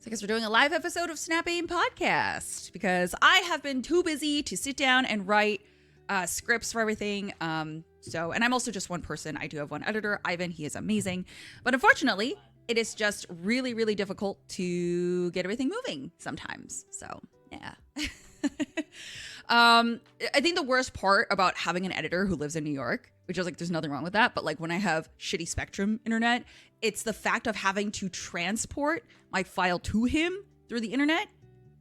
So I guess we're doing a live episode of Snap Aim Podcast because I have been too busy to sit down and write scripts for everything. And I'm also just one person. I do have one editor, Ivan. He is amazing. But unfortunately, it is just really, really difficult to get everything moving sometimes. So, yeah. I think the worst part about having an editor who lives in New York, which is like, there's nothing wrong with that. But like when I have shitty Spectrum internet, it's the fact of having to transport my file to him through the internet.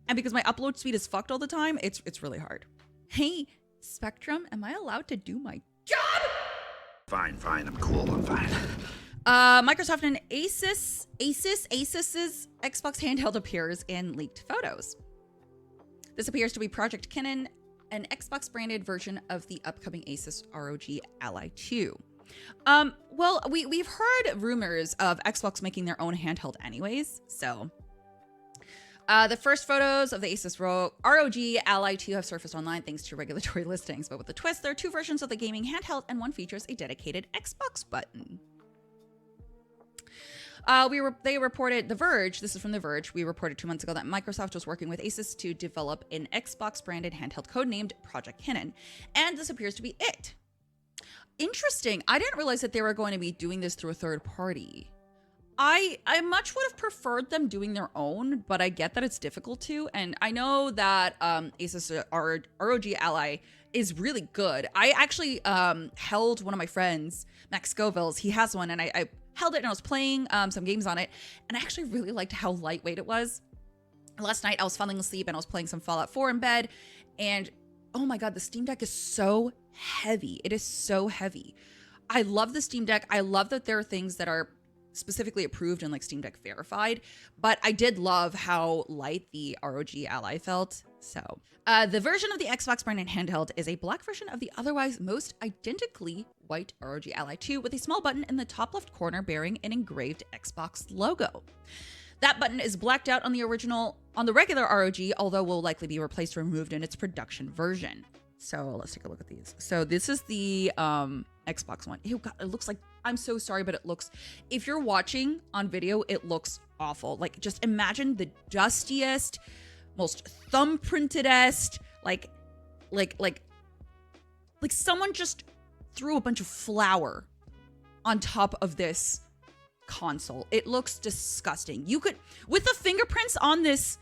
And because my upload speed is fucked all the time, it's really hard. Hey, Spectrum, am I allowed to do my job? Fine, I'm cool, I'm fine. Microsoft and Asus's Xbox handheld appears in leaked photos. This appears to be Project Kinnan, an Xbox-branded version of the upcoming Asus ROG Ally 2. Well, we've heard rumors of Xbox making their own handheld anyways, so... the first photos of the Asus ROG Ally 2 have surfaced online thanks to regulatory listings, but with a twist, there are two versions of the gaming handheld, and one features a dedicated Xbox button. They reported, The Verge, this is from The Verge, we reported 2 months ago that Microsoft was working with Asus to develop an Xbox-branded handheld codenamed Project Kinnan, and this appears to be it. Interesting. I didn't realize that they were going to be doing this through a third party. I much would have preferred them doing their own, but I get that it's difficult to, and I know that Asus ROG Ally is really good. I actually held one of my friends, Max Scoville's, he has one, and I held it and I was playing some games on it, and I actually really liked how lightweight it was. Last night I was falling asleep and I was playing some Fallout 4 in bed, and oh my god, the Steam Deck is so heavy. It is so heavy. I love the Steam Deck. I love that there are things that are specifically approved and like Steam Deck verified, but I did love how light the ROG Ally felt. So the version of the Xbox branded handheld is a black version of the otherwise most identically white ROG Ally 2 with a small button in the top left corner bearing an engraved Xbox logo. That button is blacked out on the regular ROG, although will likely be replaced or removed in its production version. So let's take a look at these. So this is the Xbox one. Ew, God, it looks like, I'm so sorry, but it looks, if you're watching on video, it looks awful. Like, just imagine the dustiest, most thumbprinted-est, like someone just threw a bunch of flour on top of this console. It looks disgusting. You could, with the fingerprints on this,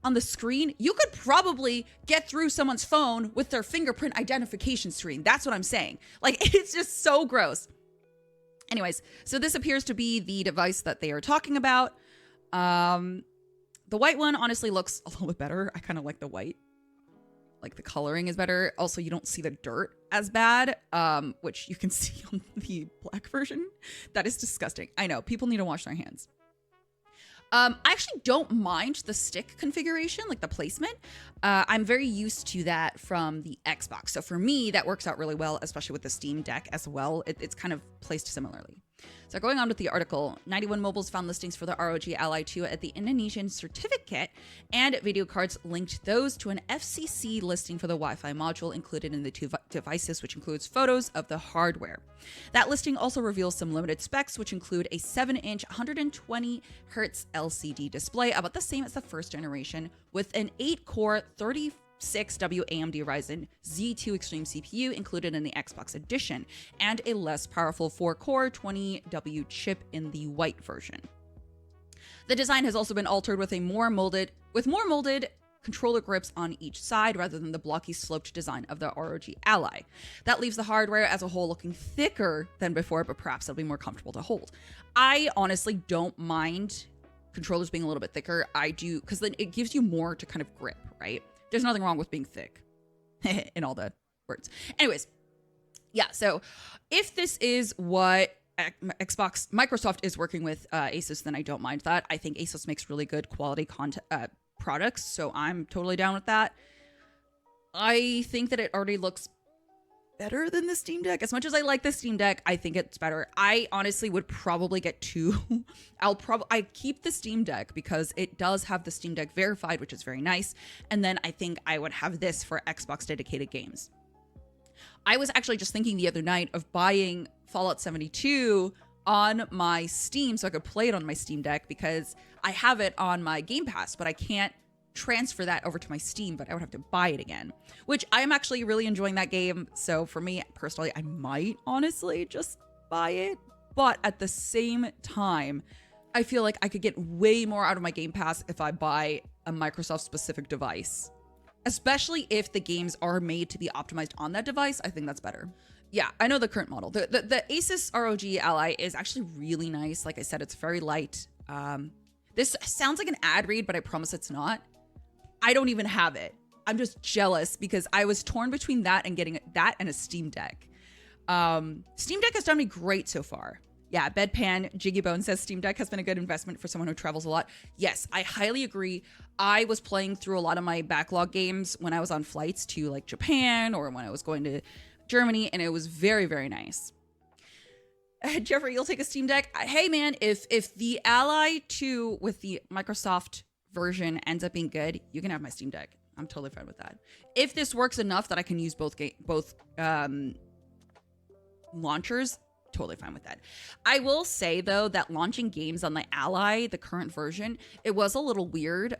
on the screen, you could probably get through someone's phone with their fingerprint identification screen. That's what I'm saying. Like, it's just so gross. Anyways, so this appears to be the device that they are talking about. The white one honestly looks a little bit better. I kind of like the white. Like, the coloring is better. Also, you don't see the dirt as bad, which you can see on the black version. That is disgusting. I know, people need to wash their hands. I actually don't mind the stick configuration, like the placement. I'm very used to that from the Xbox. So for me, that works out really well, especially with the Steam Deck as well. It's kind of placed similarly. So going on with the article, 91 Mobiles found listings for the ROG Ally 2 at the Indonesian certificate, and Video Cards linked those to an FCC listing for the Wi-Fi module included in the two devices, which includes photos of the hardware. That listing also reveals some limited specs, which include a 7-inch 120 Hz LCD display, about the same as the first generation, with an 8-core 36W AMD Ryzen Z2 Extreme CPU included in the Xbox edition, and a less powerful 4-core 20W chip in the white version. The design has also been altered with more molded controller grips on each side rather than the blocky sloped design of the ROG Ally. That leaves the hardware as a whole looking thicker than before, but perhaps it'll be more comfortable to hold. I honestly don't mind controllers being a little bit thicker. I do, because then it gives you more to kind of grip, right? There's nothing wrong with being thick in all the words. Anyways, yeah, so if this is what Microsoft is working with Asus, then I don't mind that. I think Asus makes really good quality products, so I'm totally down with that. I think that it already looks better than the Steam Deck. As much as I like the Steam Deck, I think it's better. I honestly would probably get two. I keep the Steam Deck because it does have the Steam Deck verified, which is very nice. And then I think I would have this for Xbox dedicated games. I was actually just thinking the other night of buying Fallout 72 on my Steam so I could play it on my Steam Deck because I have it on my Game Pass, but I can't transfer that over to my Steam, but I would have to buy it again, which I am actually really enjoying that game. So for me personally, I might honestly just buy it. But at the same time, I feel like I could get way more out of my Game Pass if I buy a Microsoft specific device, especially if the games are made to be optimized on that device. I think that's better. Yeah, I know the current model. The Asus ROG Ally is actually really nice. Like I said, it's very light. This sounds like an ad read, but I promise it's not. I don't even have it. I'm just jealous because I was torn between that and getting that and a Steam Deck. Steam Deck has done me great so far. Yeah, Bedpan Jiggy Bone says Steam Deck has been a good investment for someone who travels a lot. Yes, I highly agree. I was playing through a lot of my backlog games when I was on flights to like Japan or when I was going to Germany, and it was very, very nice. Jeffrey, you'll take a Steam Deck? Hey man, if the Ally 2 with the Microsoft version ends up being good, you can have my Steam Deck. I'm totally fine with that. If this works enough that I can use both launchers, totally fine with that. I will say though that launching games on the Ally, the current version, it was a little weird.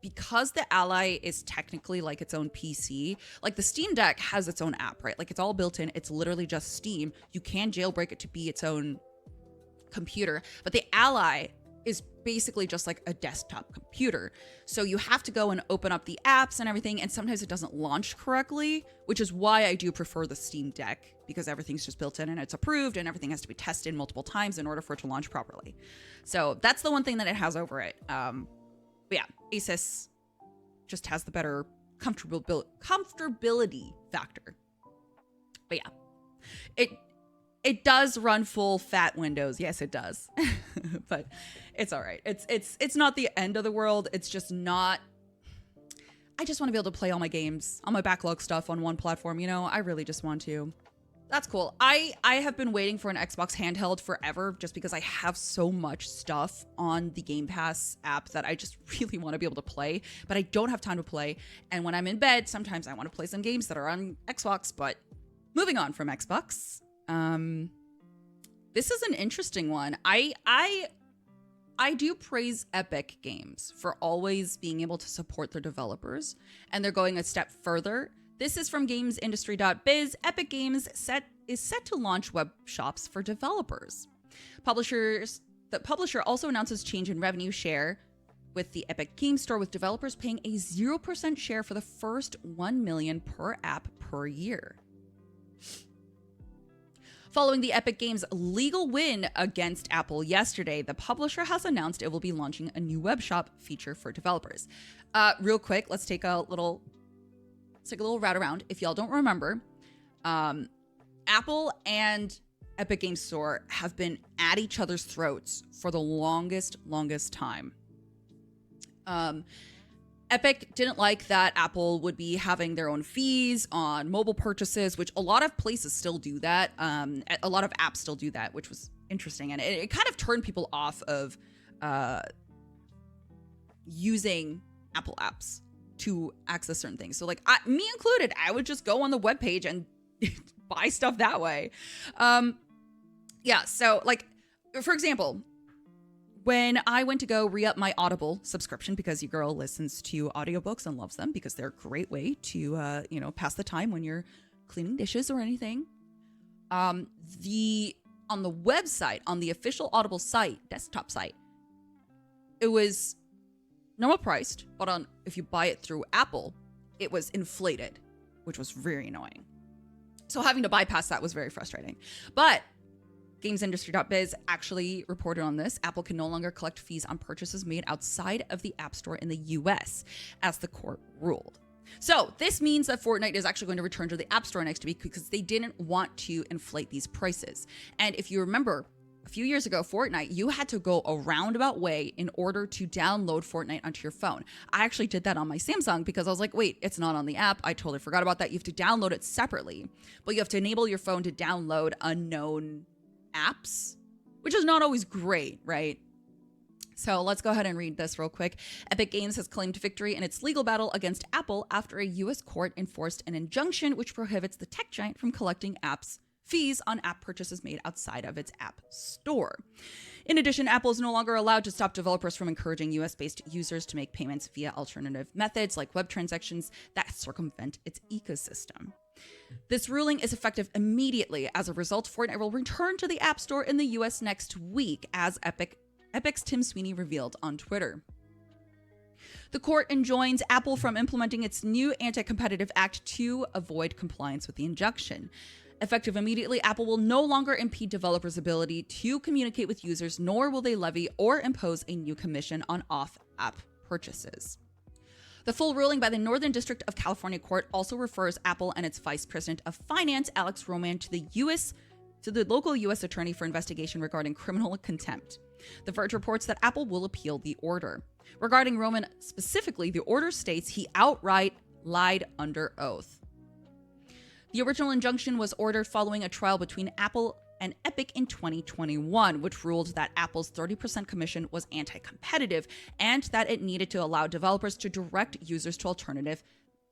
Because the Ally is technically like its own PC, like the Steam Deck has its own app, right? Like it's all built in. It's literally just Steam. You can jailbreak it to be its own computer, but the Ally is basically just like a desktop computer. So you have to go and open up the apps and everything, and sometimes it doesn't launch correctly, which is why I do prefer the Steam Deck, because everything's just built in and it's approved and everything has to be tested multiple times in order for it to launch properly. So that's the one thing that it has over it. But yeah, Asus just has the better comfortability factor. But yeah, it does run full fat Windows. Yes, it does. But it's all right. It's not the end of the world. It's just not. I just want to be able to play all my games, all my backlog stuff on one platform. You know, I really just want to. That's cool. I have been waiting for an Xbox handheld forever just because I have so much stuff on the Game Pass app that I just really want to be able to play, but I don't have time to play. And when I'm in bed, sometimes I want to play some games that are on Xbox. But moving on from Xbox, this is an interesting one. I do praise Epic Games for always being able to support their developers, and they're going a step further. This is from gamesindustry.biz. Epic Games is set to launch web shops for developers. The publisher also announces change in revenue share with the Epic Games Store, with developers paying a 0% share for the first 1 million per app per year. Following the Epic Games legal win against Apple yesterday, the publisher has announced it will be launching a new web shop feature for developers. Real quick, let's take a little route around. If y'all don't remember, Apple and Epic Games Store have been at each other's throats for the longest time. Epic didn't like that Apple would be having their own fees on mobile purchases, which a lot of places still do that. A lot of apps still do that, which was interesting. And it kind of turned people off of using Apple apps to access certain things. So like me included, I would just go on the webpage and buy stuff that way. Yeah, so like, for example, when I went to go re-up my Audible subscription, because your girl listens to audiobooks and loves them because they're a great way to, pass the time when you're cleaning dishes or anything. On the website, on the official Audible site, desktop site, it was normal priced, but if you buy it through Apple, it was inflated, which was very annoying. So having to bypass that was very frustrating. But GamesIndustry.biz actually reported on this. Apple can no longer collect fees on purchases made outside of the App Store in the US, as the court ruled. So this means that Fortnite is actually going to return to the App Store next week because they didn't want to inflate these prices. And if you remember, a few years ago, Fortnite, you had to go a roundabout way in order to download Fortnite onto your phone. I actually did that on my Samsung because I was like, wait, it's not on the app. I totally forgot about that. You have to download it separately, but you have to enable your phone to download unknown apps, which is not always great, right? So let's go ahead and read this real quick. Epic Games has claimed victory in its legal battle against Apple after a U.S. court enforced an injunction which prohibits the tech giant from collecting apps fees on app purchases made outside of its app store. In addition, Apple is no longer allowed to stop developers from encouraging US-based users to make payments via alternative methods like web transactions that circumvent its ecosystem. This ruling is effective immediately. As a result, Fortnite will return to the App Store in the US next week, as Epic's Tim Sweeney revealed on Twitter. The court enjoins Apple from implementing its new anti-competitive act to avoid compliance with the injunction. Effective immediately, Apple will no longer impede developers' ability to communicate with users, nor will they levy or impose a new commission on off-app purchases. The full ruling by the Northern District of California Court also refers Apple and its Vice President of Finance, Alex Roman, to the local U.S. attorney for investigation regarding criminal contempt. The Verge reports that Apple will appeal the order. Regarding Roman specifically, the order states he outright lied under oath. The original injunction was ordered following a trial between Apple and Epic in 2021, which ruled that Apple's 30% commission was anti-competitive and that it needed to allow developers to direct users to alternative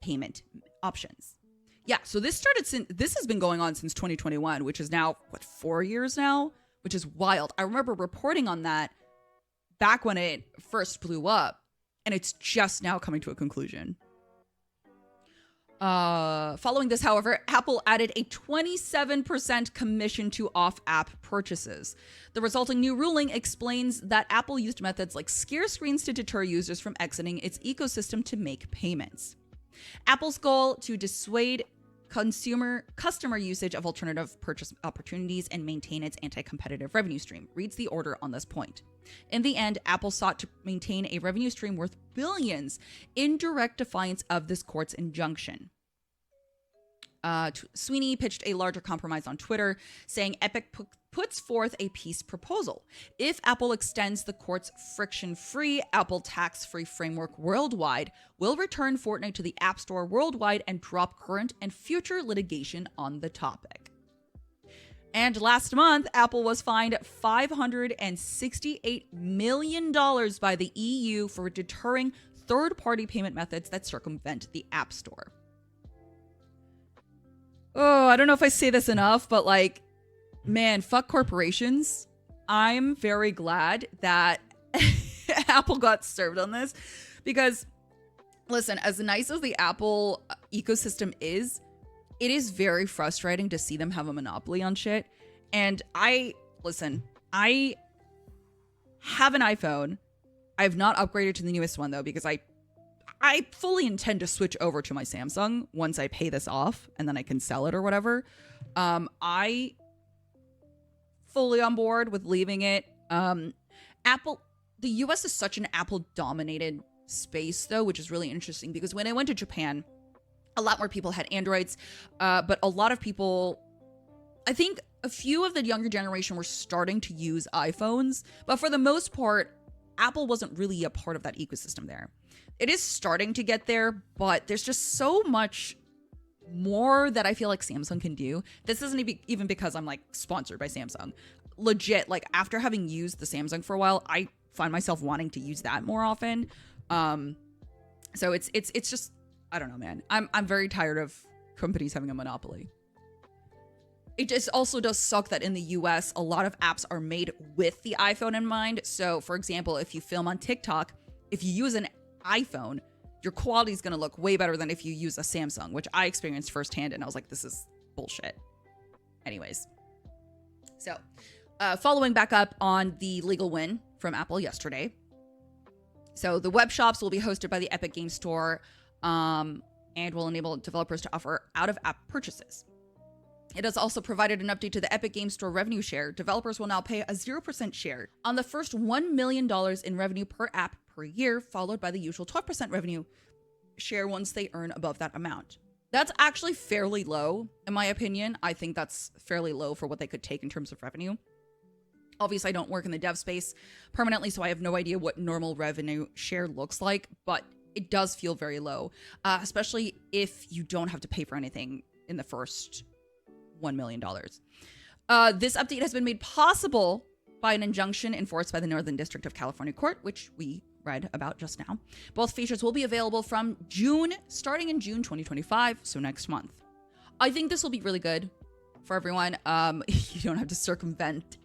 payment options. Yeah, so this has been going on since 2021, which is now, 4 years now? Which is wild. I remember reporting on that back when it first blew up, and it's just now coming to a conclusion. Following this, however, Apple added a 27% commission to off-app purchases. The resulting new ruling explains that Apple used methods like scare screens to deter users from exiting its ecosystem to make payments. Apple's goal to dissuade customer usage of alternative purchase opportunities and maintain its anti-competitive revenue stream, reads the order on this point. In the end, Apple sought to maintain a revenue stream worth billions in direct defiance of this court's injunction. Sweeney pitched a larger compromise on Twitter, saying Epic puts forth a peace proposal. If Apple extends the court's friction-free Apple tax-free framework worldwide, will return Fortnite to the App Store worldwide and drop current and future litigation on the topic. And last month, Apple was fined $568 million by the EU for deterring third-party payment methods that circumvent the App Store. Oh, I don't know if I say this enough, but man, fuck corporations. I'm very glad that Apple got served on this because, listen, as nice as the Apple ecosystem is, it is very frustrating to see them have a monopoly on shit. And I have an iPhone. I have not upgraded to the newest one though, because I fully intend to switch over to my Samsung once I pay this off and then I can sell it or whatever. I fully on board with leaving it. Apple, the US is such an Apple dominated space though, which is really interesting because when I went to Japan, a lot more people had Androids, but a lot of people, I think a few of the younger generation were starting to use iPhones, but for the most part, Apple wasn't really a part of that ecosystem there. It is starting to get there, but there's just so much more that I feel like Samsung can do. This isn't even because I'm sponsored by Samsung. Legit, after having used the Samsung for a while, I find myself wanting to use that more often. So it's just, I don't know, man. I'm very tired of companies having a monopoly. It just also does suck that in the US, a lot of apps are made with the iPhone in mind. So, for example, if you film on TikTok, if you use an iPhone, your quality is going to look way better than if you use a Samsung, which I experienced firsthand. And I was like, this is bullshit. Anyways. So, following back up on the legal win from Apple yesterday. So, the web shops will be hosted by the Epic Games Store and will enable developers to offer out-of-app purchases. It has also provided an update to the Epic Games Store revenue share. Developers will now pay a 0% share on the first $1 million in revenue per app per year, followed by the usual 12% revenue share once they earn above that amount. That's actually fairly low, in my opinion. I think that's fairly low for what they could take in terms of revenue. Obviously, I don't work in the dev space permanently, so I have no idea what normal revenue share looks like, but it does feel very low, especially if you don't have to pay for anything in the first $1 million. This update has been made possible by an injunction enforced by the Northern District of California Court, which we read about just now. Both features will be available from starting in June 2025, so next month. I think this will be really good for everyone. You don't have to circumvent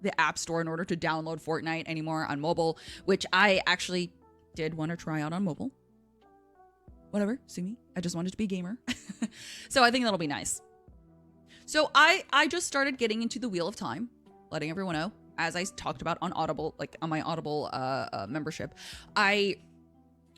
the App Store in order to download Fortnite anymore on mobile, which I actually did want to try out on mobile. Whatever, sue me. I just wanted to be a gamer. So I think that'll be nice. So I just started getting into the Wheel of Time, letting everyone know, as I talked about on Audible, like on my Audible membership. I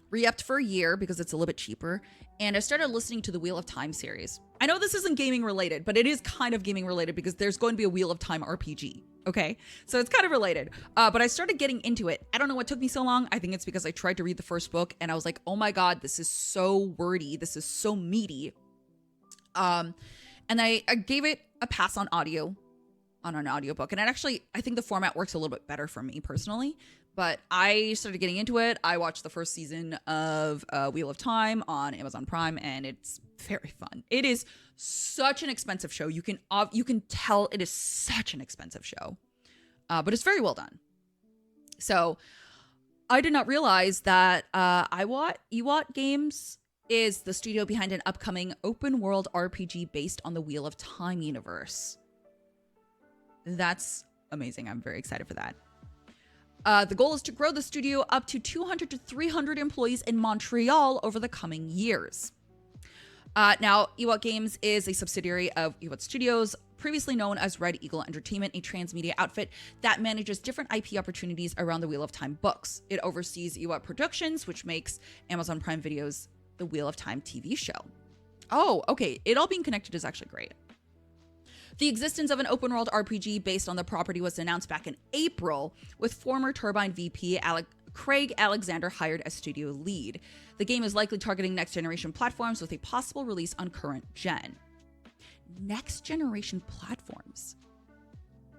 re-upped for a year because it's a little bit cheaper, and I started listening to the Wheel of Time series. I know this isn't gaming related, but it is kind of gaming related because there's going to be a Wheel of Time RPG. Okay, so it's kind of related, but I started getting into it. I don't know what took me so long. I think it's because I tried to read the first book and I was like, oh my God, this is so wordy. This is so meaty. And I gave it a pass on audio, on an audiobook. And it actually, I think the format works a little bit better for me personally, but I started getting into it. I watched the first season of Wheel of Time on Amazon Prime, and it's very fun. It is such an expensive show. You can tell it is such an expensive show, but it's very well done. So I did not realize that Iwat Games is the studio behind an upcoming open world RPG based on the Wheel of Time universe. That's amazing. I'm very excited for that. The goal is to grow the studio up to 200 to 300 employees in Montreal over the coming years. Now, Iwat Games is a subsidiary of Iwat Studios, previously known as Red Eagle Entertainment, a transmedia outfit that manages different IP opportunities around the Wheel of Time books. It oversees Iwat Productions, which makes Amazon Prime Video's The Wheel of Time TV show. Oh, okay. It all being connected is actually great. The existence of an open world RPG based on the property was announced back in April, with former Turbine VP Craig Alexander hired as studio lead. The game is likely targeting next generation platforms with a possible release on current gen. Next generation platforms.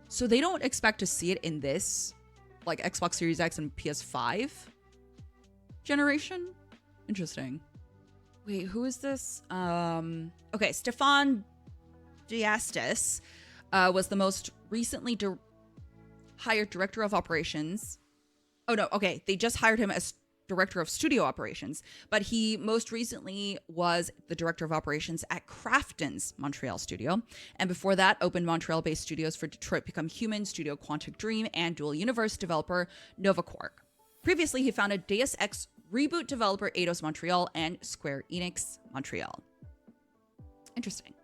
So they don't expect to see it in this, like Xbox Series X and PS5 generation? Interesting. Wait, who is this? Okay, Stefan Diastis was the most recently hired director of operations. Oh no, okay, they just hired him as director of studio operations, but he most recently was the director of operations at Krafton's Montreal studio, and before that opened Montreal-based studios for Detroit Become Human, Studio Quantic Dream, and Dual Universe developer NovaQuark. Previously, he founded Deus Ex reboot developer Eidos Montreal and Square Enix Montreal. Interesting.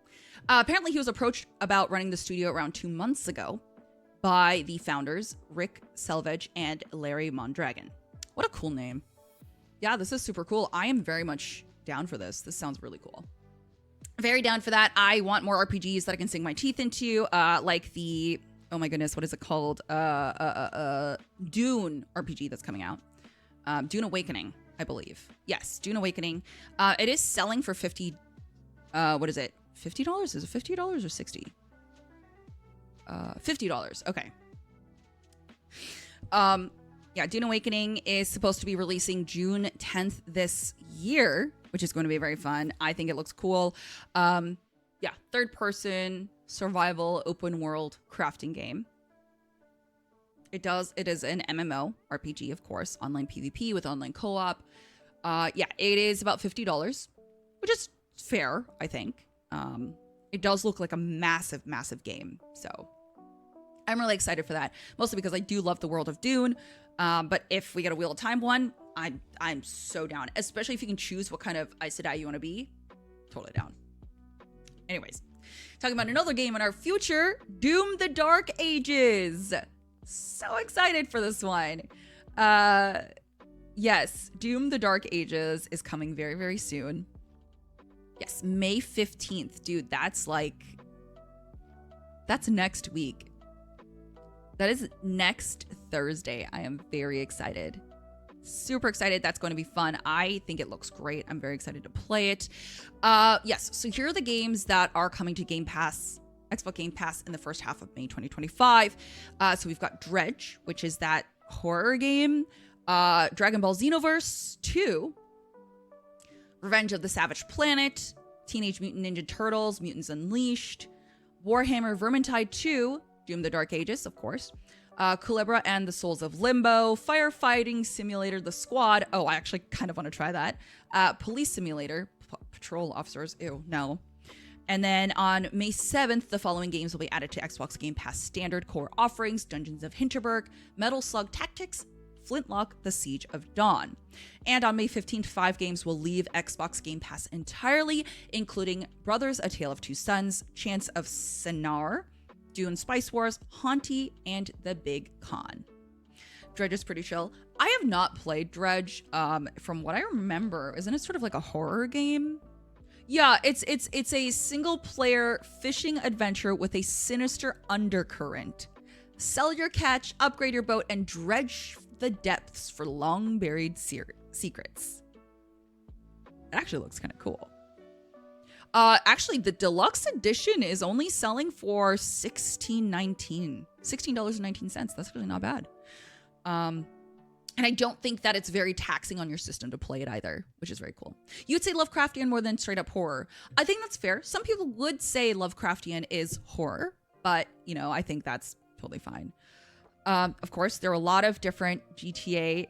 Apparently, he was approached about running the studio around 2 months ago by the founders, Rick Selvage and Larry Mondragon. What a cool name. Yeah, this is super cool. I am very much down for this. This sounds really cool. Very down for that. I want more RPGs that I can sink my teeth into, like the, oh my goodness, what is it called? Dune RPG that's coming out. Dune Awakening, I believe. Yes, Dune Awakening. It is selling for what is it? $50? Is it $50 or $60? $50. Okay. Yeah, Dune Awakening is supposed to be releasing June 10th this year, which is going to be very fun. I think it looks cool. Yeah, third person survival open world crafting game. It is an MMO RPG, of course, online PvP with online co-op. Yeah, it is about $50, which is fair, I think. It does look like a massive, massive game. So I'm really excited for that, mostly because I do love the world of Dune. But if we get a Wheel of Time one, I'm so down, especially if you can choose what kind of Aes Sedai you want to be. Totally down. Anyways, talking about another game in our future, Doom: The Dark Ages. So excited for this one. Yes, Doom: The Dark Ages is coming very, very soon. Yes, May 15th. Dude, that's next week. That is next Thursday. I am very excited. Super excited. That's going to be fun. I think it looks great. I'm very excited to play it. Yes, so here are the games that are coming to Game Pass, Xbox Game Pass in the first half of May 2025. So we've got Dredge, which is that horror game. Dragon Ball Xenoverse 2. Revenge of the Savage Planet. Teenage Mutant Ninja Turtles, Mutants Unleashed. Warhammer Vermintide 2. Doom: The Dark Ages, of course. Culebra and the Souls of Limbo. Firefighting Simulator The Squad. Oh, I actually kind of want to try that. Police Simulator. Patrol Officers. Ew, no. And then on May 7th, the following games will be added to Xbox Game Pass standard core offerings: Dungeons of Hinterberg, Metal Slug Tactics, Flintlock, The Siege of Dawn. And on May 15th, 5 games will leave Xbox Game Pass entirely, including Brothers: A Tale of Two Sons, Chants of Sennaar, Dune Spice Wars, Haunty, and The Big Con. Dredge is pretty chill. I have not played Dredge. From what I remember, isn't it sort of like a horror game? Yeah, it's a single player fishing adventure with a sinister undercurrent. Sell your catch, upgrade your boat, and dredge the depths for long buried secrets. It actually looks kind of cool. Actually, the deluxe edition is only selling for $16.19. That's really not bad. And I don't think that it's very taxing on your system to play it either, which is very cool. You'd say Lovecraftian more than straight up horror. I think that's fair. Some people would say Lovecraftian is horror, but, you know, I think that's totally fine. Of course, there are a lot of different GTA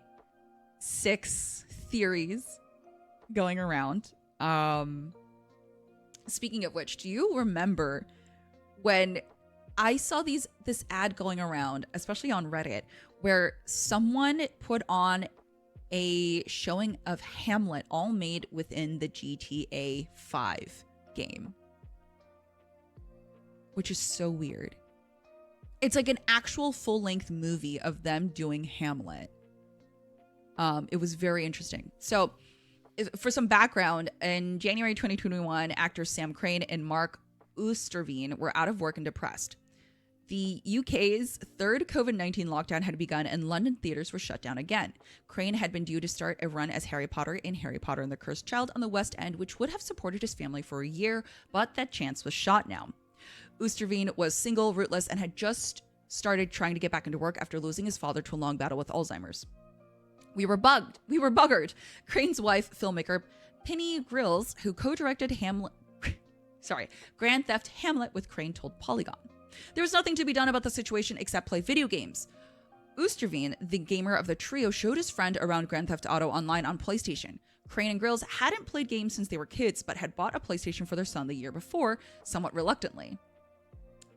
6 theories going around. Speaking of which, do you remember when I saw this ad going around, especially on Reddit, where someone put on a showing of Hamlet all made within the GTA 5 game, which is so weird. It's like an actual full-length movie of them doing Hamlet. It was very interesting. So for some background, in January 2021, actors Sam Crane and Mark Oosterveen were out of work and depressed. The UK's third COVID-19 lockdown had begun and London theaters were shut down again. Crane had been due to start a run as Harry Potter in Harry Potter and the Cursed Child on the West End, which would have supported his family for a year, but that chance was shot now. Oosterveen was single, rootless, and had just started trying to get back into work after losing his father to a long battle with Alzheimer's. We were buggered. Crane's wife, filmmaker Penny Grills, who co-directed Grand Theft Hamlet with Crane, told Polygon. There was nothing to be done about the situation except play video games. Oosterveen, the gamer of the trio, showed his friend around Grand Theft Auto Online on PlayStation. Crane and Grills hadn't played games since they were kids, but had bought a PlayStation for their son the year before, somewhat reluctantly.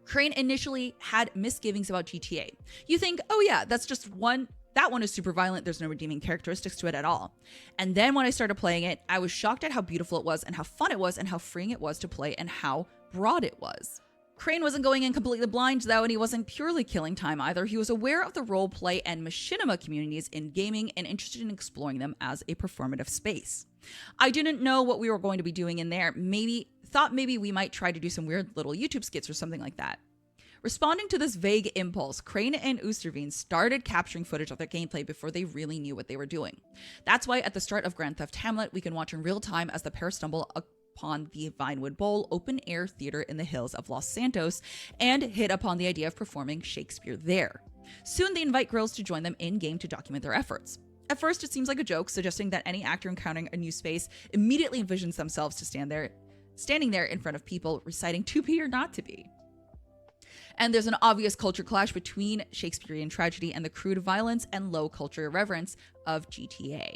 Crane initially had misgivings about GTA. You think, oh yeah, that's just one. That one is super violent. There's no redeeming characteristics to it at all. And then when I started playing it, I was shocked at how beautiful it was and how fun it was and how freeing it was to play and how broad it was. Crane wasn't going in completely blind, though, and he wasn't purely killing time either. He was aware of the roleplay and machinima communities in gaming and interested in exploring them as a performative space. I didn't know what we were going to be doing in there. Thought maybe we might try to do some weird little YouTube skits or something like that. Responding to this vague impulse, Crane and Oosterveen started capturing footage of their gameplay before they really knew what they were doing. That's why at the start of Grand Theft Hamlet, we can watch in real time as the pair stumble upon the Vinewood Bowl open-air theater in the hills of Los Santos and hit upon the idea of performing Shakespeare there. Soon they invite Grills to join them in-game to document their efforts. At first, it seems like a joke, suggesting that any actor encountering a new space immediately envisions themselves to standing there in front of people reciting To Be or Not to Be. And there's an obvious culture clash between Shakespearean tragedy and the crude violence and low culture irreverence of GTA.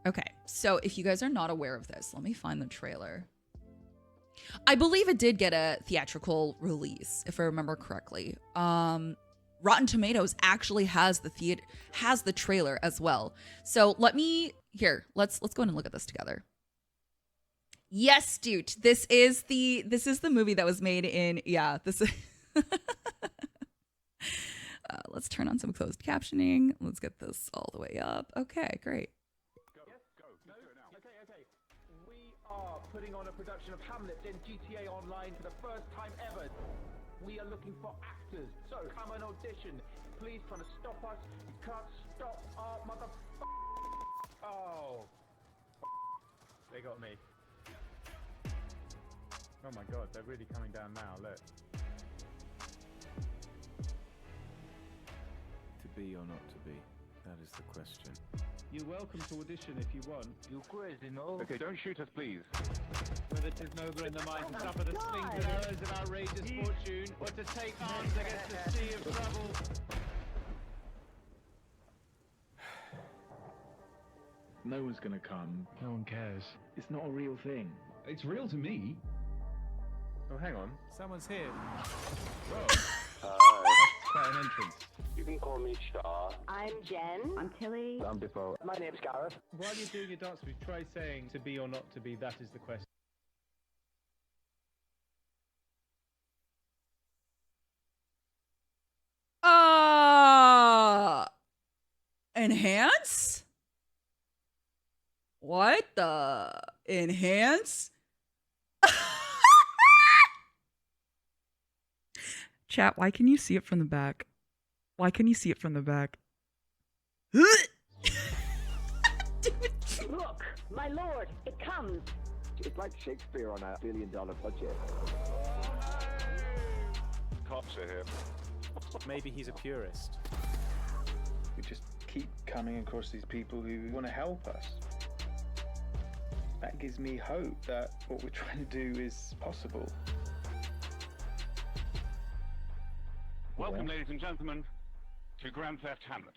Okay, so if you guys are not aware of this, let me find the trailer. I believe it did get a theatrical release, if I remember correctly. Rotten Tomatoes actually has the trailer as well. So let's go in and look at this together. Yes, dude. This is the movie that was made in let's turn on some closed captioning. Let's get this all the way up. Okay, great. Okay. We are putting on a production of Hamlet in GTA Online for the first time ever. We are looking for actors, so come and audition. Please try to stop us. You can't stop our Oh. They got me. Oh my god, they're really coming down now, look. To be or not to be? That is the question. You're welcome to audition if you want. You're crazy, no? Okay, don't shoot us, please. Whether 'tis nobler in the mind to suffer the slings and arrows of outrageous fortune, or to take arms against the sea of trouble. No one's gonna come. No one cares. It's not a real thing. It's real to me. Oh, hang on. Someone's here. Whoa. Hi. Quite an entrance. You can call me Shah. I'm Jen. I'm Tilly. I'm Defoe. My name's Gareth. While you're doing your dance, try saying to be or not to be. That is the question. Enhance? What the? Enhance? Chat, why can you see it from the back? Why can you see it from the back? Look, my lord, it comes. It's like Shakespeare on a $1 billion budget. Cops are here. Maybe he's a purist. We just keep coming across these people who want to help us. That gives me hope that what we're trying to do is possible. Welcome, ladies and gentlemen, to Grand Theft Hamlet.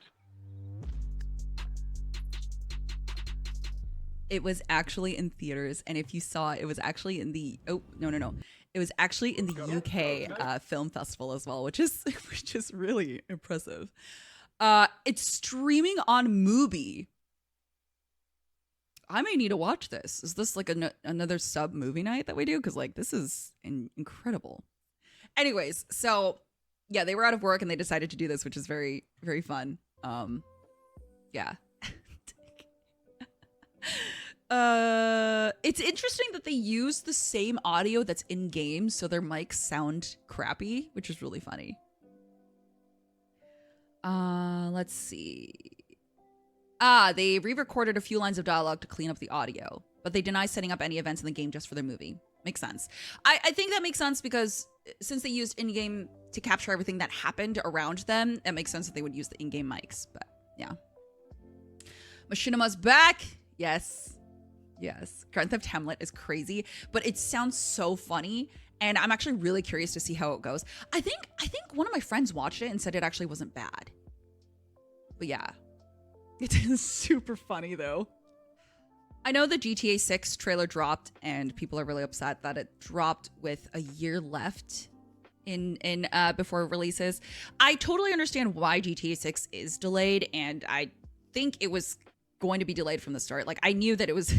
It was actually in theaters, and if you saw it, it was actually in the it was actually in the UK film festival as well, which is really impressive. It's streaming on Mubi. I may need to watch this. Is this like another sub movie night that we do? Because like this is incredible. Anyways, so yeah, they were out of work and they decided to do this, which is very, very fun. Yeah. It's interesting that they use the same audio that's in game, so their mics sound crappy, which is really funny. Let's see. They re-recorded a few lines of dialogue to clean up the audio, but they deny setting up any events in the game just for their movie. Makes sense. I think that makes sense because since they used in-game to capture everything that happened around them, it makes sense that they would use the in-game mics, but yeah. Machinima's back! Yes. Yes. Grand Theft Hamlet is crazy, but it sounds so funny, and I'm actually really curious to see how it goes. I think one of my friends watched it and said it actually wasn't bad. But yeah. It is super funny though. I know the GTA 6 trailer dropped and people are really upset that it dropped with a year left in before it releases. I totally understand why GTA 6 is delayed, and I think it was going to be delayed from the start. Like I knew that it was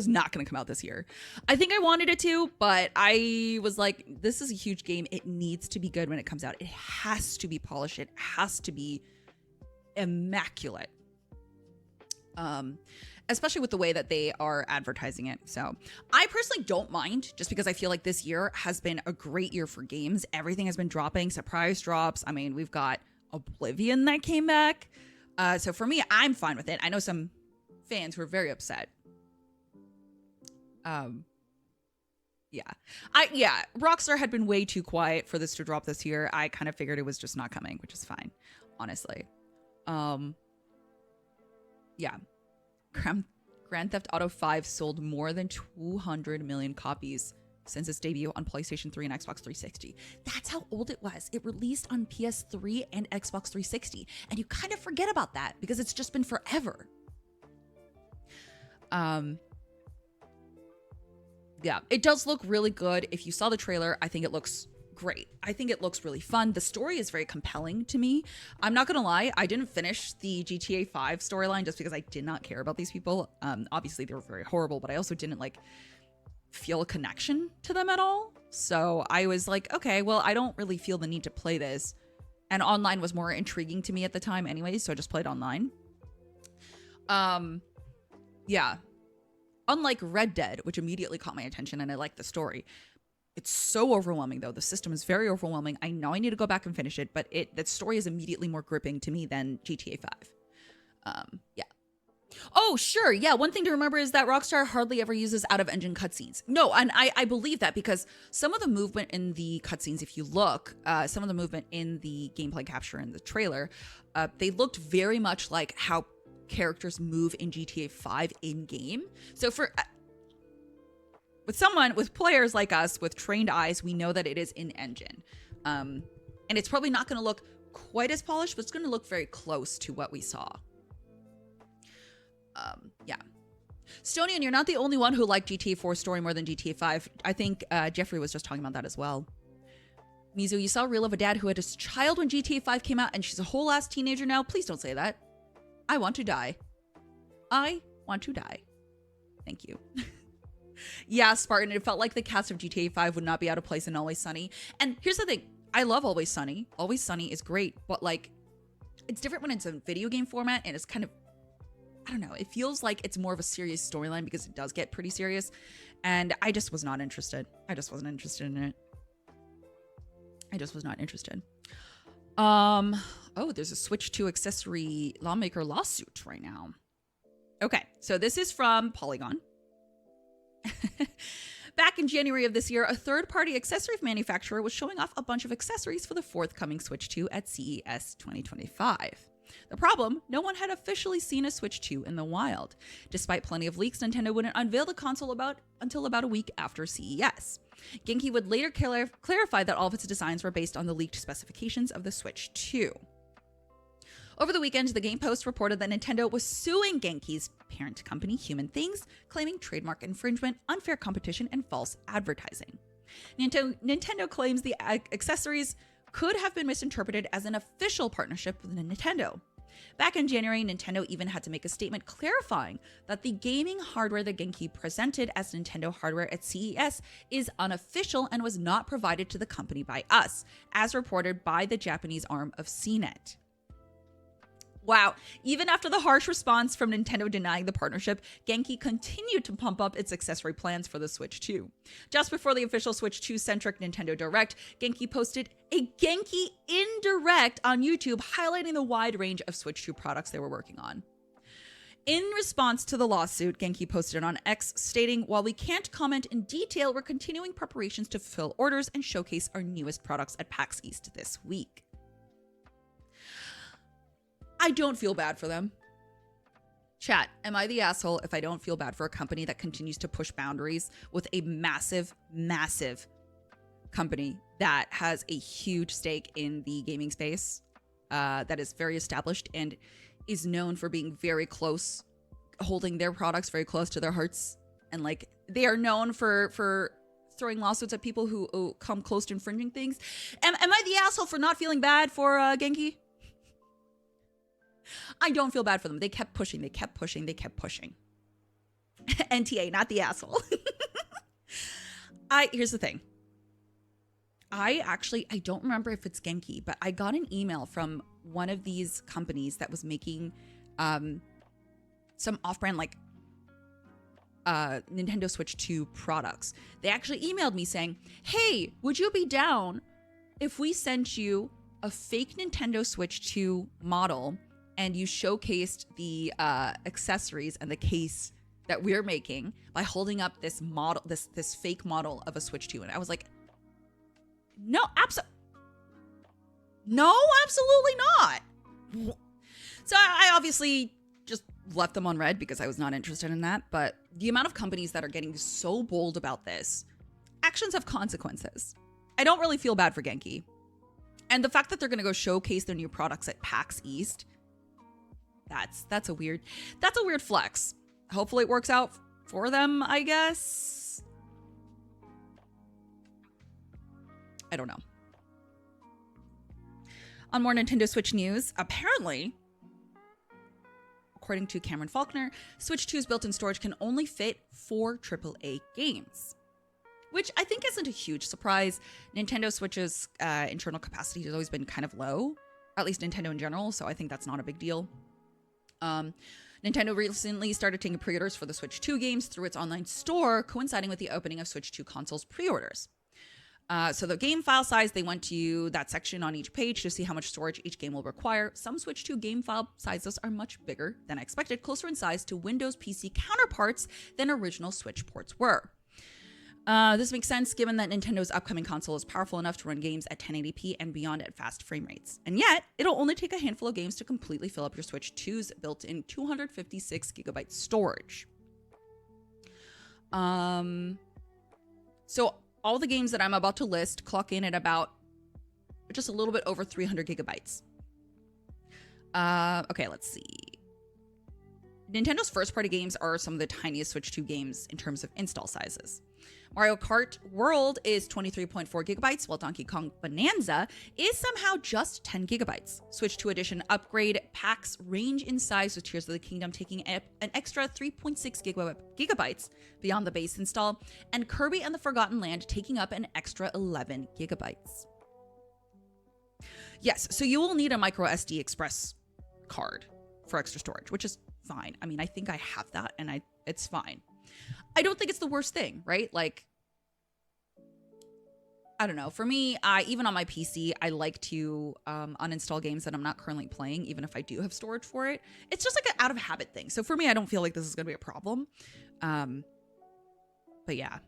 not going to come out this year. I think I wanted it to, but I was like, this is a huge game. It needs to be good when it comes out. It has to be polished. It has to be immaculate. Especially with the way that they are advertising it. So I personally don't mind, just because I feel like this year has been a great year for games. Everything has been dropping, surprise drops. I mean, we've got Oblivion that came back. So for me, I'm fine with it. I know some fans who are very upset. Yeah. Rockstar had been way too quiet for this to drop this year. I kind of figured it was just not coming, which is fine, honestly. Yeah. Grand Theft Auto 5 sold more than 200 million copies since its debut on PlayStation 3 and Xbox 360. That's how old it was. It released on PS3 and Xbox 360. And you kind of forget about that because it's just been forever. Yeah, it does look really good. If you saw the trailer, I think it looks great. I think it looks really fun. The story is very compelling to me. I'm not gonna lie, I didn't finish the GTA 5 storyline just because I did not care about these people. Obviously they were very horrible, but I also didn't like feel a connection to them at all. So I was like, okay, well, I don't really feel the need to play this. And online was more intriguing to me at the time anyway, so I just played online. Yeah. Unlike Red Dead, which immediately caught my attention and I liked the story. It's so overwhelming though. The system is very overwhelming. I know I need to go back and finish it, but that story is immediately more gripping to me than GTA 5. Yeah. Oh, sure. Yeah. One thing to remember is that Rockstar hardly ever uses out-of-engine cutscenes. No, and I believe that because some of the movement in the cutscenes, if you look, some of the movement in the gameplay capture in the trailer, they looked very much like how characters move in GTA 5 in-game. So with players like us with trained eyes, we know that it is in-engine. And it's probably not going to look quite as polished, but it's going to look very close to what we saw. Yeah. Stonian, you're not the only one who liked GTA 4 story more than GTA 5. I think Jeffrey was just talking about that as well. Mizu, you saw a reel of a dad who had his child when GTA 5 came out and she's a whole ass teenager now. Please don't say that. I want to die. I want to die. Thank you. Yeah, Spartan, it felt like the cast of GTA 5 would not be out of place in Always Sunny. And here's the thing. I love Always Sunny. Always Sunny is great, but like, it's different when it's a video game format and it's kind of, I don't know, it feels like it's more of a serious storyline because it does get pretty serious. And I just was not interested. I just wasn't interested in it. I just was not interested. Oh, there's a Switch 2 accessory lawmaker lawsuit right now. Okay, so this is from Polygon. Back in January of this year, a third-party accessory manufacturer was showing off a bunch of accessories for the forthcoming Switch 2 at CES 2025. The problem, no one had officially seen a Switch 2 in the wild. Despite plenty of leaks, Nintendo wouldn't unveil the console until about a week after CES. Genki would later clarify that all of its designs were based on the leaked specifications of the Switch 2. Over the weekend, the Game Post reported that Nintendo was suing Genki's parent company, Human Things, claiming trademark infringement, unfair competition, and false advertising. Nintendo claims the accessories could have been misinterpreted as an official partnership with Nintendo. Back in January, Nintendo even had to make a statement clarifying that the gaming hardware that Genki presented as Nintendo hardware at CES is unofficial and was not provided to the company by us, as reported by the Japanese arm of CNET. Wow, even after the harsh response from Nintendo denying the partnership, Genki continued to pump up its accessory plans for the Switch 2. Just before the official Switch 2-centric Nintendo Direct, Genki posted a Genki Indirect on YouTube highlighting the wide range of Switch 2 products they were working on. In response to the lawsuit, Genki posted on X stating, "While we can't comment in detail, we're continuing preparations to fulfill orders and showcase our newest products at PAX East this week." I don't feel bad for them. Chat, am I the asshole if I don't feel bad for a company that continues to push boundaries with a massive, massive company that has a huge stake in the gaming space, that is very established and is known for being very close, holding their products very close to their hearts, and like they are known for throwing lawsuits at people who come close to infringing things? Am I the asshole for not feeling bad for Genki? I don't feel bad for them. They kept pushing. They kept pushing. They kept pushing. NTA, not the asshole. Here's the thing. I don't remember if it's Genki, but I got an email from one of these companies that was making some off-brand like Nintendo Switch 2 products. They actually emailed me saying, "Hey, would you be down if we sent you a fake Nintendo Switch 2 model and you showcased the accessories and the case that we're making by holding up this model, this fake model of a Switch 2?" And I was like, no, absolutely not. So I obviously just left them on red because I was not interested in that. But the amount of companies that are getting so bold about this, actions have consequences. I don't really feel bad for Genki. And the fact that they're going to go showcase their new products at PAX East, that's a weird flex. Hopefully it works out for them, I guess. I don't know. On more Nintendo Switch news, apparently, according to Cameron Faulkner, Switch 2's built-in storage can only fit 4 AAA games, which I think isn't a huge surprise. Nintendo Switch's internal capacity has always been kind of low, at least Nintendo in general, so I think that's not a big deal. Nintendo recently started taking pre-orders for the Switch 2 games through its online store, coinciding with the opening of Switch 2 consoles pre-orders. So the game file size, they went to that section on each page to see how much storage each game will require. Some Switch 2 game file sizes are much bigger than expected, closer in size to Windows PC counterparts than original Switch ports were. This makes sense given that Nintendo's upcoming console is powerful enough to run games at 1080p and beyond at fast frame rates. And yet, it'll only take a handful of games to completely fill up your Switch 2's built-in 256 gigabyte storage. So all the games that I'm about to list clock in at about just a little bit over 300 gigabytes. Okay, let's see. Nintendo's first-party games are some of the tiniest Switch 2 games in terms of install sizes. Mario Kart World is 23.4 gigabytes, while Donkey Kong Bonanza is somehow just 10 gigabytes. Switch 2 Edition upgrade packs range in size, with Tears of the Kingdom taking an extra 3.6 gigabytes beyond the base install, and Kirby and the Forgotten Land taking up an extra 11 gigabytes. Yes, so you will need a micro SD Express card for extra storage, which is fine. I mean, I think I have that, and it's fine. I don't think it's the worst thing, right? Like, I don't know. For me, even on my PC, I like to uninstall games that I'm not currently playing, even if I do have storage for it. It's just like an out of habit thing. So for me, I don't feel like this is going to be a problem. But yeah.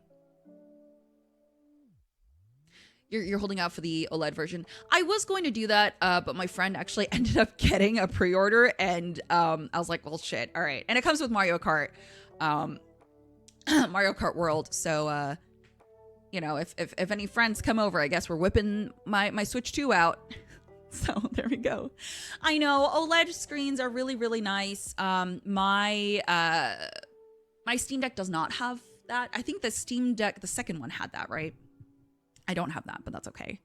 You're holding out for the OLED version. I was going to do that, but my friend actually ended up getting a pre-order, and I was like, well, shit. All right. And it comes with Mario Kart. Mario Kart World. So, you know, if any friends come over, I guess we're whipping my Switch 2 out. So there we go. I know OLED screens are really, really nice. My Steam Deck does not have that. I think the Steam Deck, the second one, had that, right? I don't have that, but that's okay.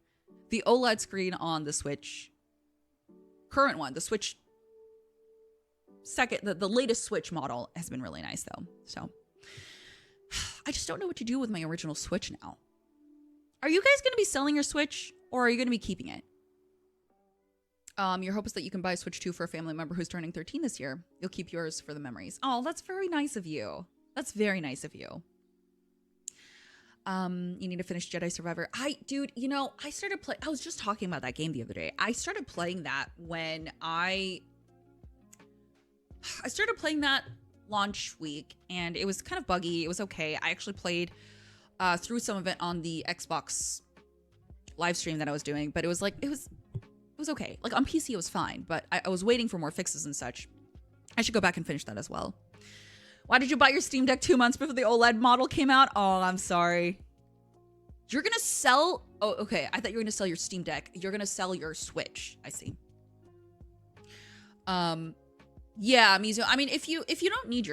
The OLED screen on the Switch, current one, the Switch second, the latest Switch model has been really nice though. So I just don't know what to do with my original Switch now. Are you guys going to be selling your Switch, or are you going to be keeping it? Your hope is that you can buy a Switch 2 for a family member who's turning 13 this year. You'll keep yours for the memories. Oh, that's very nice of you. That's very nice of you. You need to finish Jedi Survivor. Dude, you know, I was just talking about that game the other day. I started playing that when I started playing that launch week, and it was kind of buggy. It was okay. I actually played through some of it on the Xbox live stream that I was doing, but it was okay. Like on PC, it was fine, but I was waiting for more fixes and such. I should go back and finish that as well. Why did you buy your Steam Deck 2 months before the OLED model came out? Oh, I'm sorry. You're gonna sell... Oh, okay. I thought you were gonna sell your Steam Deck. You're gonna sell your Switch. I see. Yeah, Mizu. I mean, if you don't need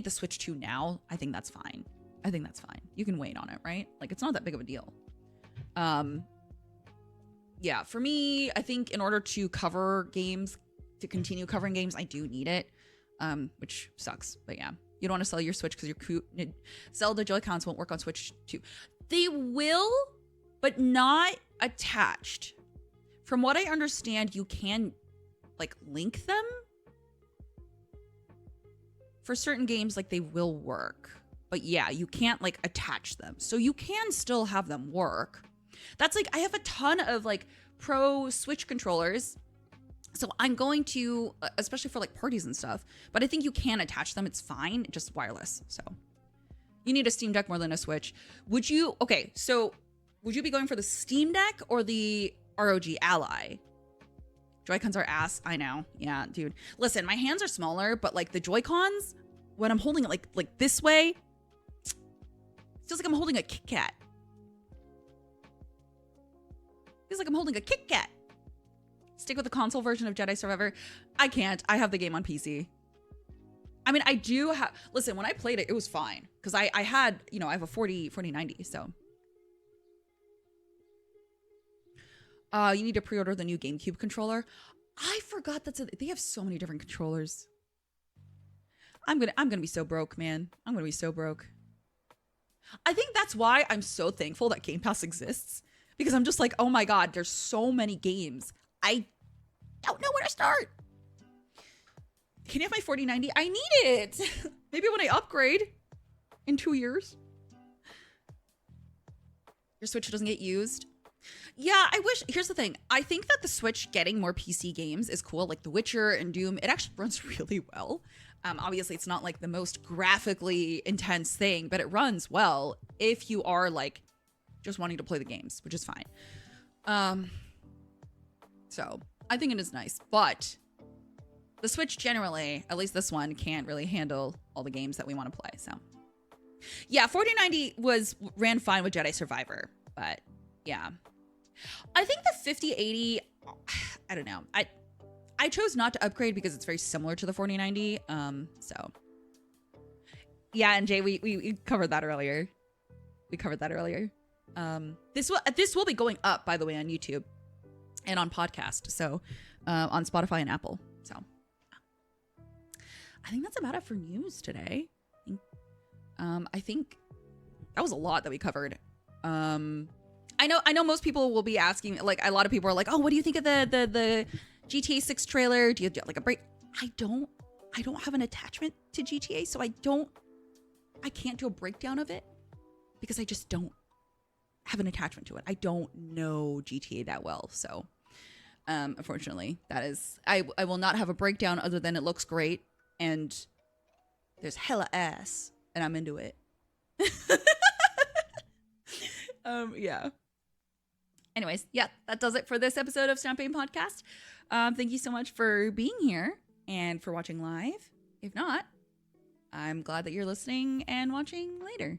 the Switch 2 now, I think that's fine. I think that's fine. You can wait on it, right? Like, it's not that big of a deal. Yeah, for me, I think in order to continue covering games, I do need it. Which sucks, but yeah. You don't want to sell your Switch because Zelda Joy-Cons won't work on Switch 2. They will, but not attached. From what I understand, you can, like, link them. For certain games, like, they will work. But yeah, you can't, like, attach them. So you can still have them work. That's, like, I have a ton of, like, pro Switch controllers. So I'm going to, especially for like parties and stuff, but I think you can attach them. It's fine, just wireless. So you need a Steam Deck more than a Switch. Would you be going for the Steam Deck or the ROG Ally? Joy-Cons are ass. I know. Yeah, dude. Listen, my hands are smaller, but like the Joy-Cons, when I'm holding it like this way, it feels like I'm holding a Kit Kat. Feels like I'm holding a Kit Kat. Stick with the console version of Jedi Survivor. I can't. I have the game on PC. I mean, I do have... Listen, when I played it, it was fine. Because I had, you know, I have a 4090, so... You need to pre-order the new GameCube controller. I forgot they have so many different controllers. I'm gonna be so broke, man. I'm gonna be so broke. I think that's why I'm so thankful that Game Pass exists. Because I'm just like, oh my god, there's so many games. I don't know where to start. Can you have my 4090? I need it. Maybe when I upgrade in 2 years. Your Switch doesn't get used. Yeah, I wish. Here's the thing. I think that the Switch getting more PC games is cool. Like The Witcher and Doom, it actually runs really well. Obviously, it's not like the most graphically intense thing, but it runs well if you are like just wanting to play the games, which is fine. So I think it is nice, but the Switch generally, at least this one, can't really handle all the games that we want to play. So yeah, 4090 ran fine with Jedi Survivor, but yeah. I think the 5080, I don't know. I chose not to upgrade because it's very similar to the 4090. So yeah, and Jay, we covered that earlier. This will be going up, by the way, on YouTube and on podcast. So on Spotify and Apple. So I think that's about it for news today. I think that was a lot that we covered. I know most people will be asking, like, a lot of people are like, oh, what do you think of the GTA 6 trailer? Do you have like a break? I don't have an attachment to GTA, so I can't do a breakdown of it because I just don't have an attachment to it. I don't know GTA that well. So unfortunately, that is, I will not have a breakdown other than it looks great and there's hella ass and I'm into it. Yeah. Anyways, yeah, that does it for this episode of Stamping Podcast. Thank you so much for being here and for watching live. If not, I'm glad that you're listening and watching later.